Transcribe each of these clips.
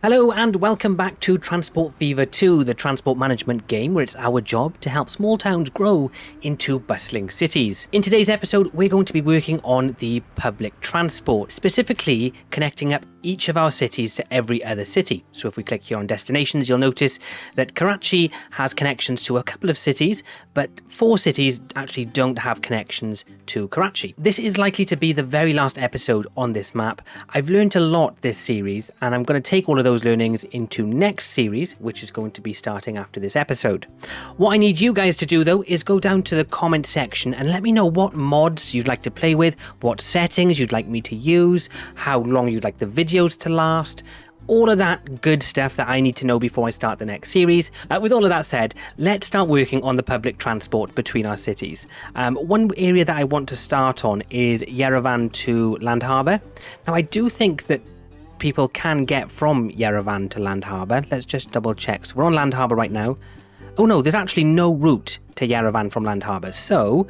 Hello and welcome back to Transport Fever 2, the transport management game where it's our job to help small towns grow into bustling cities. In today's episode, we're going to be working on the public transport, specifically connecting up each of our cities to every other city. So if we click here on destinations, you'll notice that Karachi has connections to a couple of cities, but 4 cities actually don't have connections to Karachi. This is likely to be the very last episode on this map. I've learned a lot this series, and I'm going to take all of those learnings into next series, which is going to be starting after this episode. What I need you guys to do though is go down to the comment section and let me know what mods you'd like to play with, what settings you'd like me to use, how long you'd like the videos to last, all of that good stuff that I need to know before I start the next series. With all of that said, let's start working on the public transport between our cities. One area that I want to start on is Yerevan to Land Harbour. Now I do think that people can get from Yerevan to Land Harbour. Let's just double check. So we're on Land Harbour right now. Oh no, there's actually no route to Yerevan from Land Harbour. So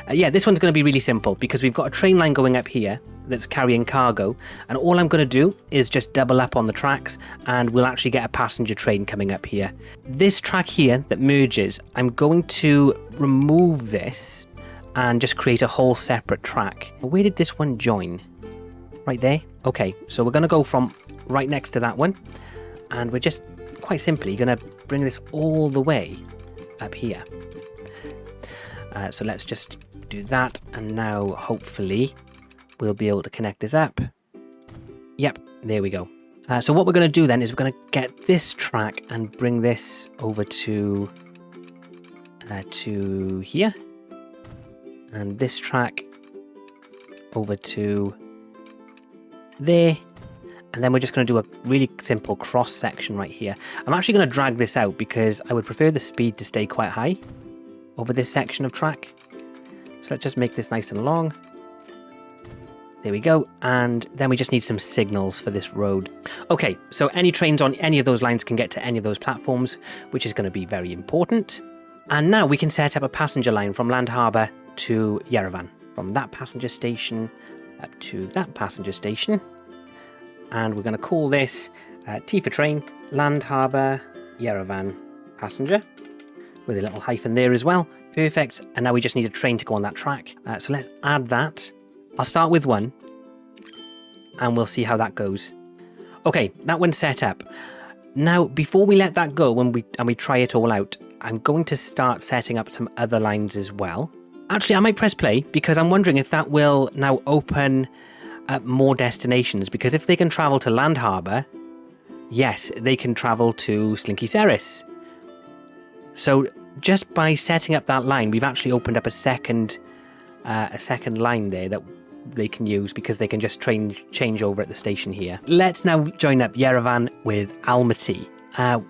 yeah, this one's going to be really simple because we've got a train line going up here that's carrying cargo, and all I'm going to do is just double up on the tracks and we'll actually get a passenger train coming up here. This track here that merges, I'm going to remove this and just create a whole separate track. Where did this one join? Right there. Okay, so we're going to go from right next to that one, and we're just quite simply going to bring this all the way up here. So let's just do that, and now hopefully we'll be able to connect this up. Yep, there we go. So what we're going to do then is we're going to get this track and bring this over to here, and this track over to there, and then we're just going to do a really simple cross section right here. I'm actually going to drag this out because I would prefer the speed to stay quite high over this section of track. So let's just make this nice and long. There we go, and then we just need some signals for this road. Okay, so any trains on any of those lines can get to any of those platforms, which is going to be very important. And now we can set up a passenger line from Land Harbour to Yerevan, from that passenger station up to that passenger station, and we're going to call this T for train, Land Harbour, Yerevan passenger, with a little hyphen there as well. Perfect. And now we just need a train to go on that track. So let's add that. I'll start with one, and we'll see how that goes. Okay, that one's set up. Now, before we let that go and we try it all out, I'm going to start setting up some other lines as well. Actually, I might press play because I'm wondering if that will now open up more destinations, because if they can travel to Land Harbour, yes, they can travel to Slinky Ceres. So just by setting up that line, we've actually opened up a second line there that they can use, because they can just change over at the station here. Let's now join up Yerevan with Almaty.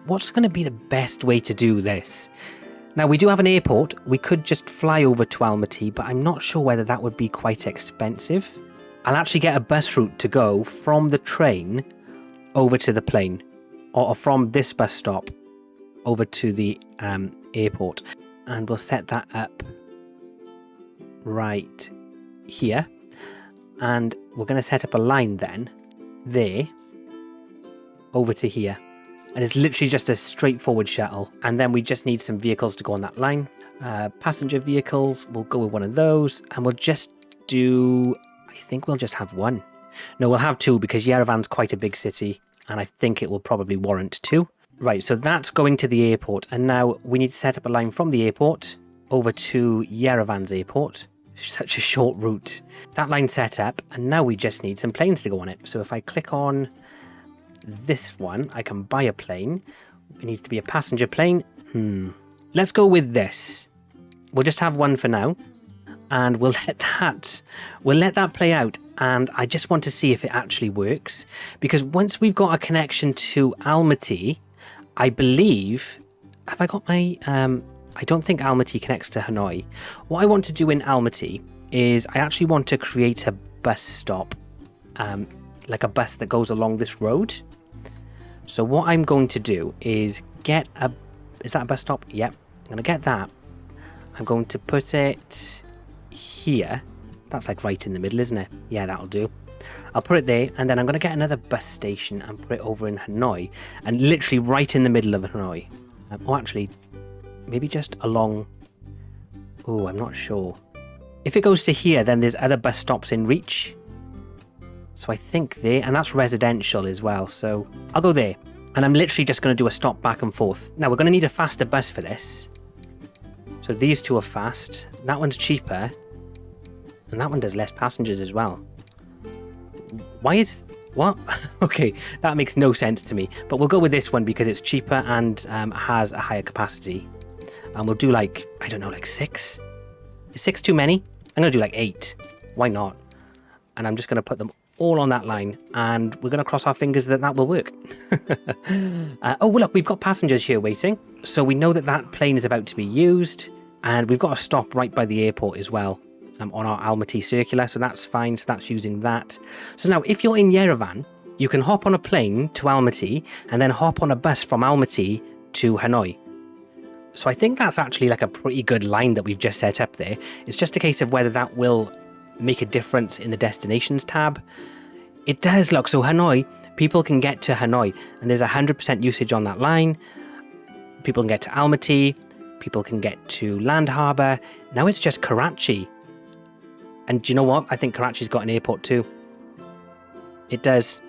What's going to be the best way to do this? Now, we do have an airport. We could just fly over to Almaty, but I'm not sure whether that would be quite expensive. I'll actually get a bus route to go from the train over to the plane, or from this bus stop over to the airport. And we'll set that up right here. And we're going to set up a line then, there, over to here. And it's literally just a straightforward shuttle. And then we just need some vehicles to go on that line. Passenger vehicles, we'll go with one of those. And we'll just do, I think we'll just have one. No, we'll have 2 because Yerevan's quite a big city. And I think it will probably warrant 2. Right, so that's going to the airport. And now we need to set up a line from the airport over to Yerevan's airport. Such a short route. That line's set up. And now we just need some planes to go on it. So if I click on this one, I can buy a plane. It needs to be a passenger plane. Let's go with this. We'll just have one for now, and we'll let that play out. And I just want to see if it actually works, because once we've got a connection to Almaty, I believe, have I got my I don't think Almaty connects to Hanoi. What I want to do in Almaty is I actually want to create a bus stop, like a bus that goes along this road. So what I'm going to do is get a... Is that a bus stop? Yep. I'm going to get that. I'm going to put it here. That's like right in the middle, isn't it? Yeah, that'll do. I'll put it there, and then I'm going to get another bus station and put it over in Hanoi, and literally right in the middle of Hanoi. Oh, actually, maybe just along... Oh, I'm not sure. If it goes to here, then there's other bus stops in reach. So I think there, and that's residential as well, so I'll go there. And I'm literally just going to do a stop back and forth. Now, we're going to need a faster bus for this. So these two are fast. That one's cheaper. And that one does less passengers as well. Why is... What? Okay, that makes no sense to me. But we'll go with this one because it's cheaper and has a higher capacity. And we'll do like, I don't know, like 6? Is 6 too many? I'm going to do like 8. Why not? And I'm just going to put them all on that line. And we're going to cross our fingers that that will work. Oh, well, look, we've got passengers here waiting. So we know that that plane is about to be used. And we've got a stop right by the airport as well. On our Almaty circular, so that's fine. So that's using that. So now, if you're in Yerevan, you can hop on a plane to Almaty and then hop on a bus from Almaty to Hanoi. So I think that's actually like a pretty good line that we've just set up there. It's just a case of whether that will make a difference in the destinations tab. It does, look. So Hanoi, people can get to Hanoi, and there's 100% usage on that line. People can get to Almaty. People can get to Land Harbour. Now it's just Karachi. And do you know what? I think Karachi's got an airport too. It does.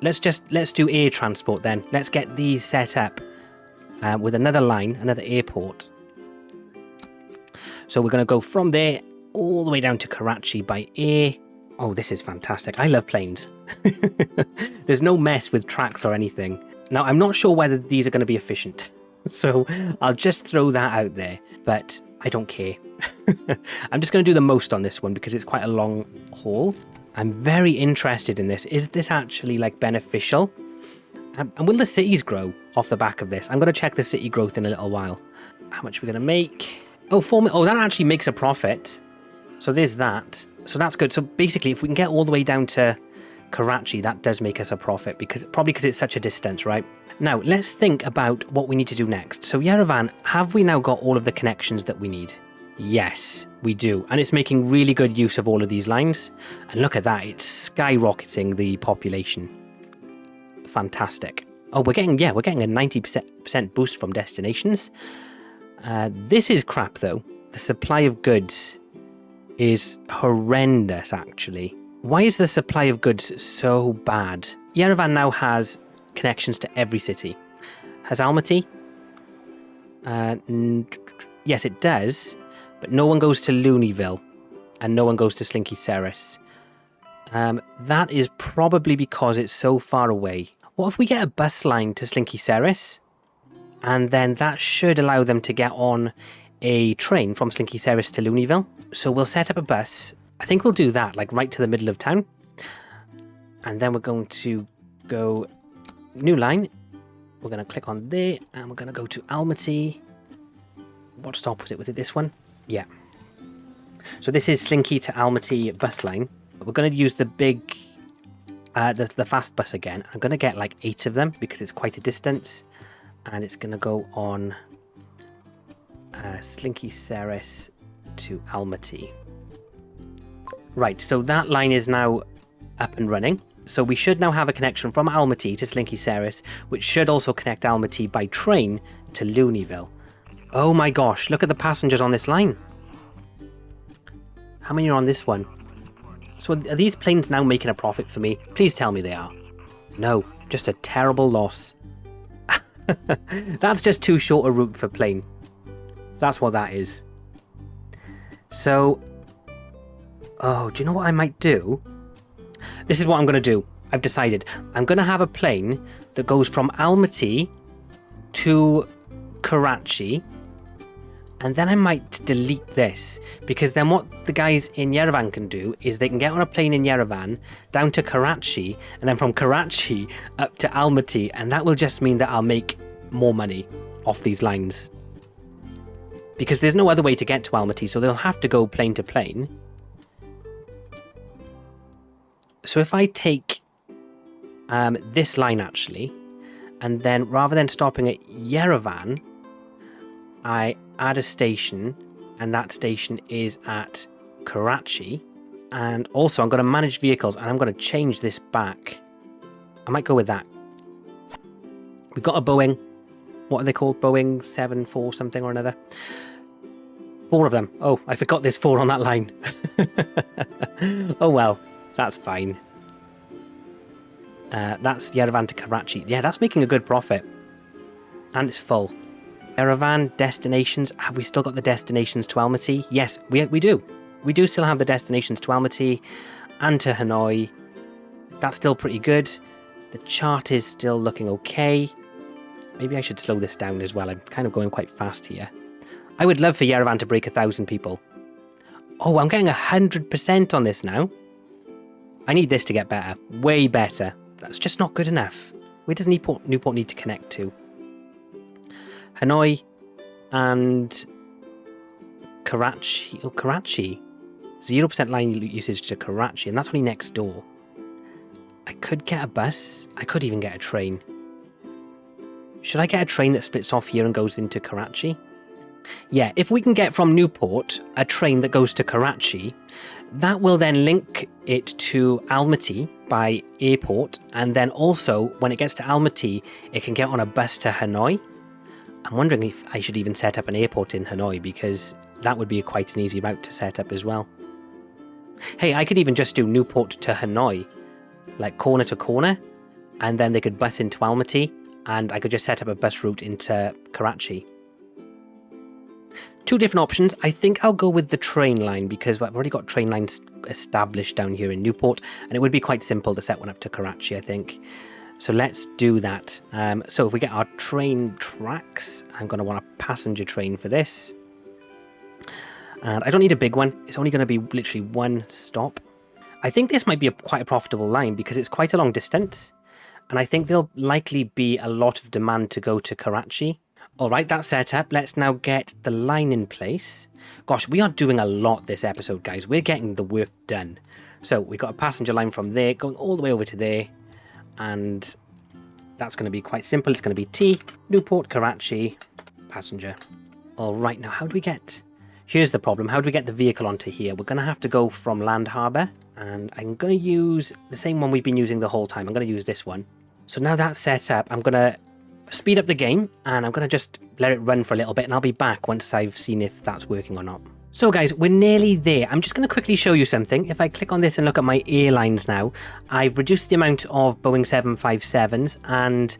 Let's do air transport then. Let's get these set up with another line, another airport. So we're going to go from there all the way down to Karachi by air. Oh, this is fantastic. I love planes. There's no mess with tracks or anything. Now, I'm not sure whether these are going to be efficient. So I'll just throw that out there. But I don't care. I'm just going to do the most on this one because it's quite a long haul. I'm very interested in this. Is this actually like beneficial? And will the cities grow off the back of this? I'm going to check the city growth in a little while. How much are we going to make? Oh, oh, that actually makes a profit. So there's that. So that's good. So basically, if we can get all the way down to Karachi, that does make us a profit probably because it's such a distance, right? Now, let's think about what we need to do next. So Yerevan, have we now got all of the connections that we need? Yes, we do. And it's making really good use of all of these lines. And look at that, it's skyrocketing the population. Fantastic. Oh, we're getting a 90% boost from destinations. This is crap though. The supply of goods is horrendous actually. Why is the supply of goods so bad? Yerevan now has connections to every city. Has Almaty? Yes, it does. But no one goes to Looneyville. And no one goes to Slinky Ceres. That is probably because it's so far away. What if we get a bus line to Slinky Ceres? And then that should allow them to get on a train from Slinky Ceres to Looneyville. So we'll set up a bus. I think we'll do that, like right to the middle of town. And then we're going to go new line. We're going to click on there and we're going to go to Almaty. What stop was it? Was it this one? Yeah. So this is Slinky to Almaty bus line. We're going to use the big, the fast bus again. I'm going to get like 8 of them because it's quite a distance. And it's going to go on Slinky Ceres to Almaty. Right, so that line is now up and running. So we should now have a connection from Almaty to Slinky Ceres, which should also connect Almaty by train to Looneyville. Oh my gosh, look at the passengers on this line. How many are on this one? So are these planes now making a profit for me? Please tell me they are. No, just a terrible loss. That's just too short a route for plane. That's what that is. So, oh, do you know what I might do? This is what I'm going to do. I've decided. I'm going to have a plane that goes from Almaty to Karachi. And then I might delete this. Because then what the guys in Yerevan can do is they can get on a plane in Yerevan down to Karachi. And then from Karachi up to Almaty. And that will just mean that I'll make more money off these lines. Because there's no other way to get to Almaty. So they'll have to go plane to plane. So if I take this line actually, and then rather than stopping at Yerevan, I add a station, and that station is at Karachi, And also I'm going to manage vehicles, and I'm going to change this back. I might go with that. We've got a Boeing. What are they called? Boeing 74 something or another. 4 of them. Oh, I forgot there's 4 on that line. Oh well, that's fine. That's Yerevan to Karachi. Yeah, that's making a good profit. And it's full. Yerevan, destinations. Have we still got the destinations to Almaty? Yes, we do. We do still have the destinations to Almaty and to Hanoi. That's still pretty good. The chart is still looking okay. Maybe I should slow this down as well. I'm kind of going quite fast here. I would love for Yerevan to break 1,000 people. Oh, I'm getting 100% on this now. I need this to get better. Way better. That's just not good enough. Where does Newport need to connect to? Hanoi and Karachi. Oh, Karachi. 0% line usage to Karachi, and that's only next door. I could get a bus. I could even get a train. Should I get a train that splits off here and goes into Karachi? Yeah, if we can get from Newport a train that goes to Karachi, that will then link it to Almaty by airport, and then also when it gets to Almaty, it can get on a bus to Hanoi. I'm wondering if I should even set up an airport in Hanoi, because that would be quite an easy route to set up as well. Hey, I could even just do Newport to Hanoi, like corner to corner, and then they could bus into Almaty, and I could just set up a bus route into Karachi. 2 different options. I think I'll go with the train line, because I've already got train lines established down here in Newport, and it would be quite simple to set one up to Karachi, I think. So let's do that. So if we get our train tracks, I'm going to want a passenger train for this. And I don't need a big one. It's only going to be literally 1 stop. I think this might be quite a profitable line, because it's quite a long distance. And I think there'll likely be a lot of demand to go to Karachi. All right, that's set up. Let's now get the line in place. Gosh, we are doing a lot this episode, guys. We're getting the work done. So we've got a passenger line from there going all the way over to there. And that's going to be quite simple. It's going to be T, Newport, Karachi, passenger. All right, now how do we get... Here's the problem. How do we get the vehicle onto here? We're going to have to go from Land Harbour. And I'm going to use the same one we've been using the whole time. I'm going to use this one. So now that's set up, I'm going to speed up the game, and I'm going to just let it run for a little bit, and I'll be back once I've seen if that's working or not. So guys, we're nearly there. I'm just going to quickly show you something. If I click on this and look at my airlines now, I've reduced the amount of Boeing 757s and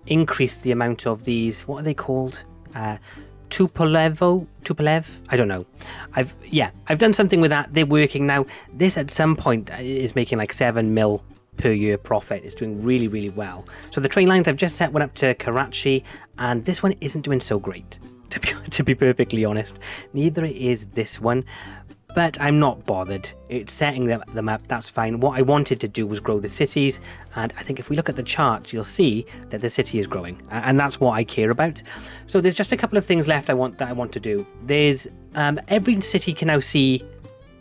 increased the amount of these, what are they called? Tupolev? I don't know. I've done something with that. They're working now. This at some point is making like 7 mil per year profit. It's doing really, really well. So the train lines, I've just set one up to Karachi, and this one isn't doing so great, to be perfectly honest. Neither is this one, but I'm not bothered. It's setting them up, that's fine. What I wanted to do was grow the cities, and I think if we look at the chart, you'll see that the city is growing, and that's what I care about. So there's just a couple of things left I want to do. There's every city can now see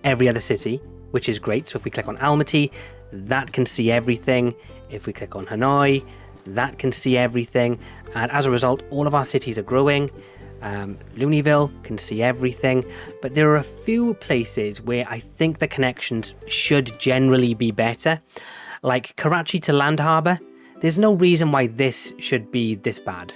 every other city, which is great. So if we click on Almaty, that can see everything. If we click on Hanoi, that can see everything. And as a result, all of our cities are growing. Looneyville can see everything. But there are a few places where I think the connections should generally be better. Like Karachi to Land Harbour. There's no reason why this should be this bad.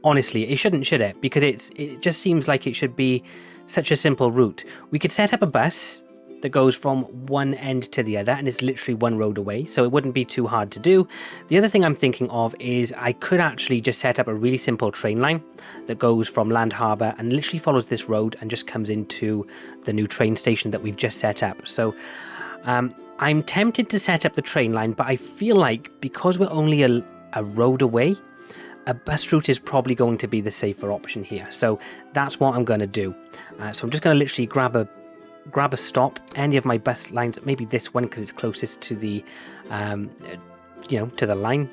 Honestly, it shouldn't, should it? Because it just seems like it should be such a simple route. We could set up a bus that goes from one end to the other, and it's literally 1 road away, so it wouldn't be too hard to do. The other thing I'm thinking of is I could actually just set up a really simple train line that goes from Land Harbour and literally follows this road and just comes into the new train station that we've just set up. So I'm tempted to set up the train line, but I feel like because we're only a road away, a bus route is probably going to be the safer option here. So that's what I'm going to do. So I'm just going to literally grab a stop, any of my bus lines, maybe this one because it's closest to the, to the line.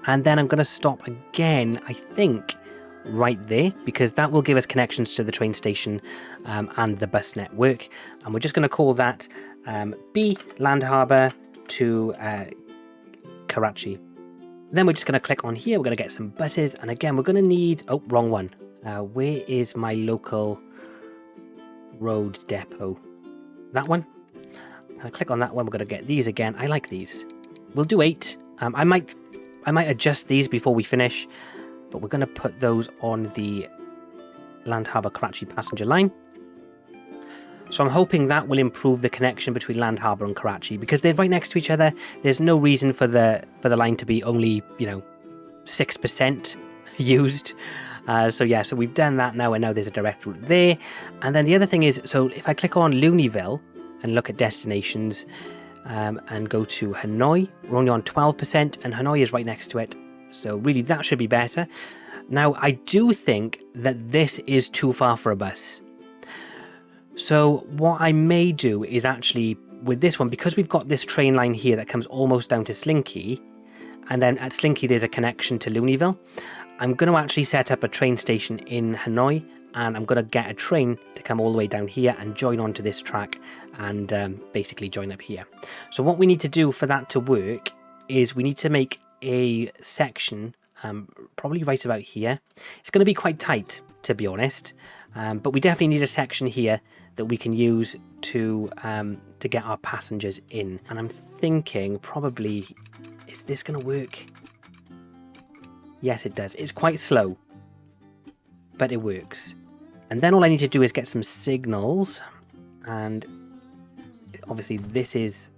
And then I'm going to stop again, I think, right there, because that will give us connections to the train station and the bus network. And we're just going to call that B Land Harbour to Karachi. Then we're just going to click on here. We're going to get some buses. And again, we're going to need... Oh, wrong one. Where is my local road depot? That one? I click on that one, we're going to get these again. I like these. We'll do 8. I might adjust these before we finish, but we're going to put those on the Land Harbour Karachi passenger line. So I'm hoping that will improve the connection between Land Harbour and Karachi, because they're right next to each other. There's no reason for the line to be only, 6% used. So we've done that now, and now there's a direct route there. And then the other thing is, so if I click on Looneyville and look at destinations and go to Hanoi, we're only on 12%, and Hanoi is right next to it. So really, that should be better. Now, I do think that this is too far for a bus. So what I may do is actually, with this one, because we've got this train line here that comes almost down to Slinky, and then at Slinky there's a connection to Looneyville, I'm going to actually set up a train station in Hanoi, and I'm going to get a train to come all the way down here and join onto this track and basically join up here. So what we need to do for that to work is we need to make a section probably right about here. It's going to be quite tight, to be honest, but we definitely need a section here that we can use to get our passengers in. And I'm thinking probably, is this going to work? Yes, it does. It's quite slow, but it works. And then all I need to do is get some signals, and obviously this is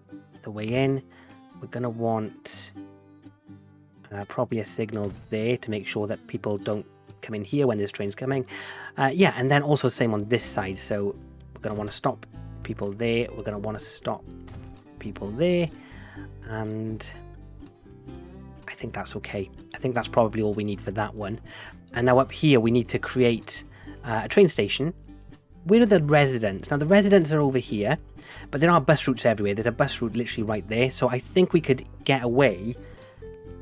the way in. We're going to want probably a signal there to make sure that people don't come in here when this train's coming. And then also same on this side. So we're going to want to stop people there. We're going to want to stop people there. And I think that's okay. I think that's probably all we need for that one. And now up here, we need to create a train station. Where are the residents? Now, the residents are over here, but there are bus routes everywhere. There's a bus route literally right there. So I think we could get away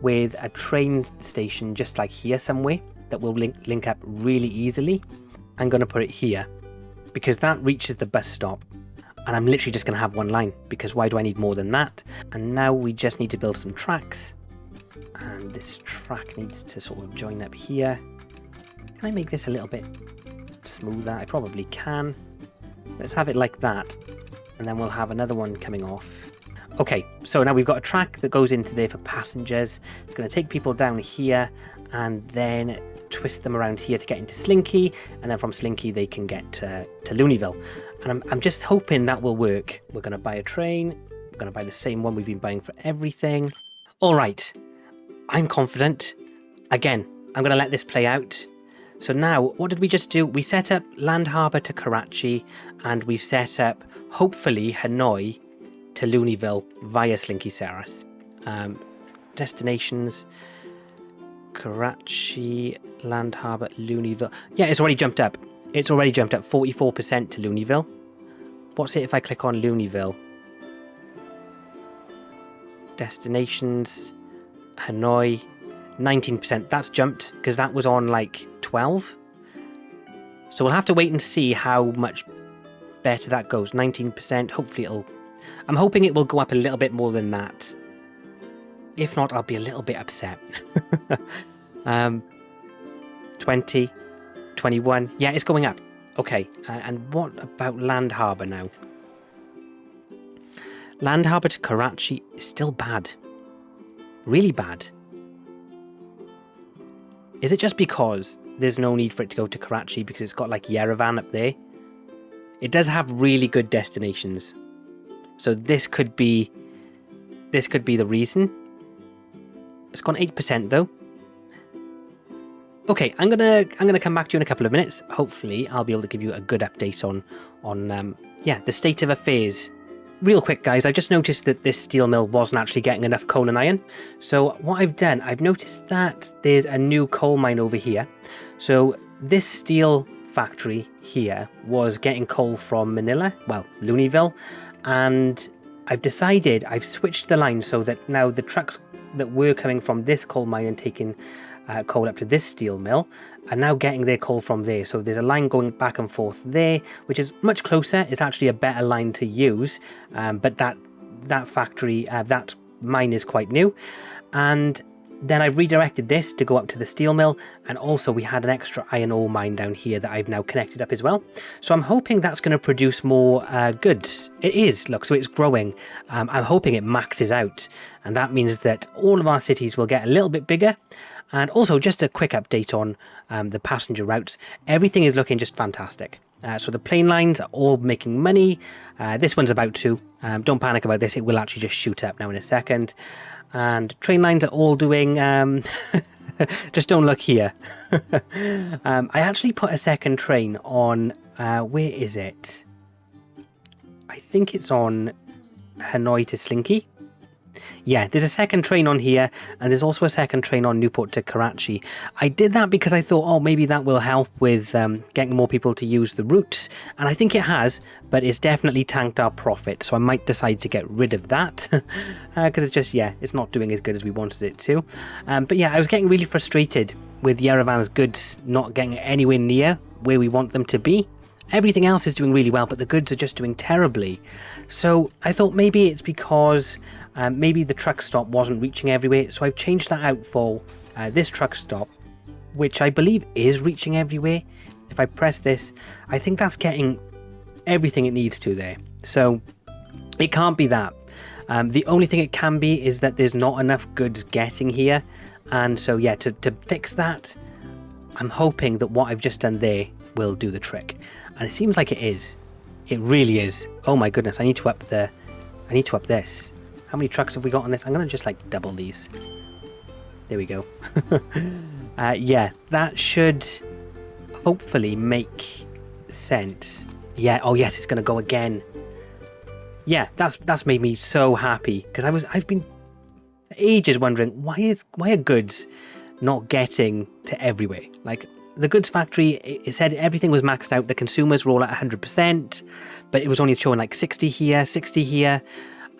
with a train station just like here somewhere that will link up really easily. I'm going to put it here because that reaches the bus stop. And I'm literally just going to have one line, because why do I need more than that? And now we just need to build some tracks. And this track needs to sort of join up here. Can I make this a little bit smoother? I probably can. Let's have it like that. And then we'll have another one coming off. Okay, so now we've got a track that goes into there for passengers. It's going to take people down here and then twist them around here to get into Slinky. And then from Slinky, they can get to Looneyville. And I'm just hoping that will work. We're going to buy a train. We're going to buy the same one we've been buying for everything. All right. I'm confident. Again, I'm going to let this play out. So now, what did we just do? We set up Land Harbour to Karachi, and we set up, hopefully, Hanoi to Looneyville via Slinky Saras. Destinations, Karachi, Land Harbour, Looneyville. Yeah, it's already jumped up. It's already jumped up 44% to Looneyville. What's it if I click on Looneyville? Destinations, Hanoi, 19%. That's jumped because that was on like 12. So we'll have to wait and see how much better that goes. 19%. Hopefully I'm hoping it will go up a little bit more than that. If not, I'll be a little bit upset. 20, 21. Yeah, it's going up. Okay. And what about Land Harbour now? Land Harbour to Karachi is still bad. Really bad. Is it just because there's no need for it to go to Karachi because it's got like Yerevan up there? It does have really good destinations. So this could be the reason. It's gone 8% though. Okay, I'm gonna come back to you in a couple of minutes. Hopefully, I'll be able to give you a good update on the state of affairs. Real quick, guys, I just noticed that this steel mill wasn't actually getting enough coal and iron. So what I've done, I've noticed that there's a new coal mine over here. So this steel factory here was getting coal from Manila, well, Looneyville, and I've switched the line so that now the trucks that were coming from this coal mine and taking coal up to this steel mill are now getting their coal from there. So there's a line going back and forth there, which is much closer. It's actually a better line to use, but that factory, that mine is quite new. And Then I've redirected this to go up to the steel mill, and also we had an extra iron ore mine down here that I've now connected up as well. So I'm hoping that's going to produce more goods. It is, look, so it's growing. I'm hoping it maxes out, and that means that all of our cities will get a little bit bigger. And also just a quick update on the passenger routes. Everything is looking just fantastic. So the plane lines are all making money. This one's about to. Don't panic about this. It will actually just shoot up now in a second. And train lines are all doing... just don't look here. I actually put a second train on... where is it? I think it's on Hanoi to Slinky. Yeah, there's a second train on here, and there's also a second train on Newport to Karachi. I did that because I thought, oh, maybe that will help with getting more people to use the routes, and I think it has, but it's definitely tanked our profit, so I might decide to get rid of that, because it's just, yeah, it's not doing as good as we wanted it to. But yeah, I was getting really frustrated with Yerevan's goods not getting anywhere near where we want them to be. Everything else is doing really well, but the goods are just doing terribly. So I thought maybe it's because maybe the truck stop wasn't reaching everywhere. So I've changed that out for this truck stop, which I believe is reaching everywhere. If I press this, I think that's getting everything it needs to there. So it can't be that. The only thing it can be is that there's not enough goods getting here. And so, yeah, to fix that, I'm hoping that what I've just done there will do the trick. And it seems like it is. It really is. Oh my goodness, I need to up this. How many trucks have we got on this? I'm going to just like double these. There we go. Yeah, that should hopefully make sense. Yeah, oh yes, it's going to go again. Yeah, that's made me so happy, because I've been for ages wondering why are goods not getting to everywhere? Like, the goods factory, it said everything was maxed out. The consumers were all at 100%, but it was only showing like 60 here, 60 here.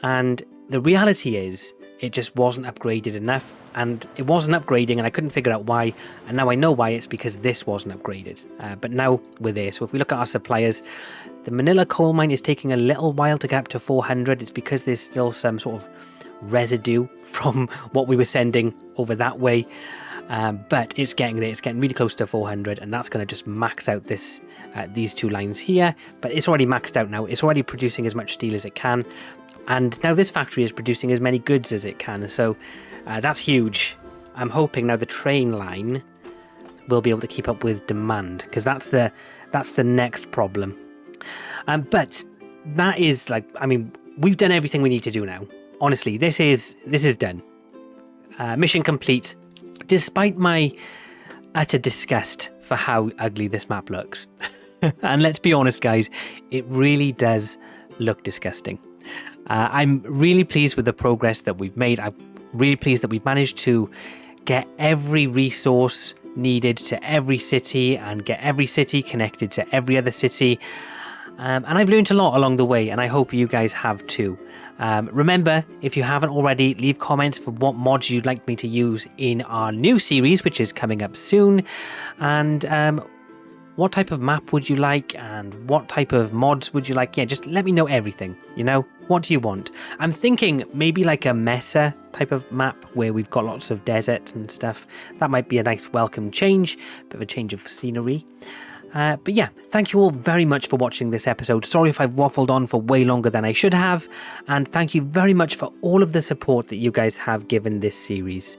And the reality is it just wasn't upgraded enough, and it wasn't upgrading, and I couldn't figure out why. And now I know why. It's because this wasn't upgraded. But now we're there. So if we look at our suppliers, the Manila coal mine is taking a little while to get up to 400. It's because there's still some sort of residue from what we were sending over that way. But it's getting there. It's getting really close to 400, and that's going to just max out this these two lines here. But it's already maxed out now. It's already producing as much steel as it can, and now this factory is producing as many goods as it can. So that's huge. I'm hoping now the train line will be able to keep up with demand, because that's the next problem. But that is, like, I mean, we've done everything we need to do now. Honestly, this is done. Mission complete. Despite my utter disgust for how ugly this map looks. And let's be honest, guys, it really does look disgusting. I'm really pleased with the progress that we've made. I'm really pleased that we've managed to get every resource needed to every city and get every city connected to every other city. And I've learned a lot along the way, and I hope you guys have too. Remember, if you haven't already, leave comments for what mods you'd like me to use in our new series, which is coming up soon. And what type of map would you like, and what type of mods would you like? Yeah, just let me know everything, you know? What do you want? I'm thinking maybe like a Mesa type of map where we've got lots of desert and stuff. That might be a nice welcome change, bit of a change of scenery. But yeah, thank you all very much for watching this episode. Sorry if I've waffled on for way longer than I should have. And thank you very much for all of the support that you guys have given this series.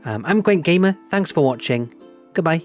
I'm Gwent Gamer. Thanks for watching. Goodbye.